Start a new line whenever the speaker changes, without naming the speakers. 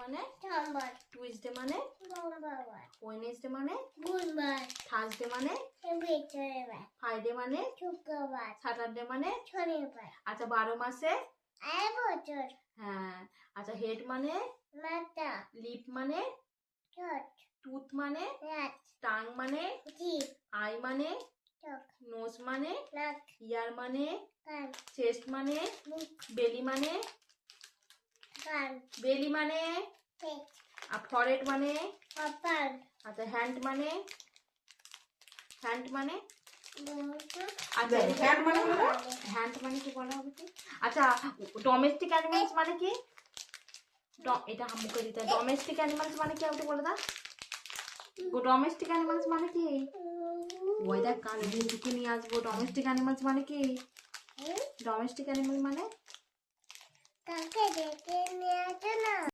মানে
সোমবার,
টুইসডে মানে
মঙ্গলবার,
ওয়েডনেসডে মানে
বুধবার,
থার্সডে মানে
বৃহস্পতিবার,
ফ্রাইডে মানে
শুক্রবার,
স্যাটারডে মানে
শনিবার,
আচ্ছা 12 মাসে
বছর,
হ্যাঁ আচ্ছা হেড মানে
মাথা,
লিপ মানে
ঠোঁট,
টুথ মানে
রাত,
টাং মানে
জিভ,
আই মানে
চোখ,
নোজ মানে
নাক,
ইয়ার মানে
কান,
চেস্ট মানে
মুখ,
বেলি মানে
কান,
বেলি মানে
পেট,
আর ফরেড মানে
কপাল,
আচ্ছা হ্যান্ড মানে
মুখ,
আচ্ছা হ্যান্ড মানে হ্যান্ড মানে কি বলা হবে কি আচ্ছা ডোমেস্টিক অ্যানিমালস মানে কি এটা মুখে দিতে ডোমেস্টিক অ্যানিমালস মানে কি আপনি বলে দাও ডোমেস্টিক অ্যানিমালস মানে কি ওই দেখ কানে বুঝুকে নিয়ে আসবো ডোমেস্টিক অ্যানিমালস মানে কি ডোমেস্টিক অ্যানিমাল মানে
কাকে ডেকে নিয়ে আসে না।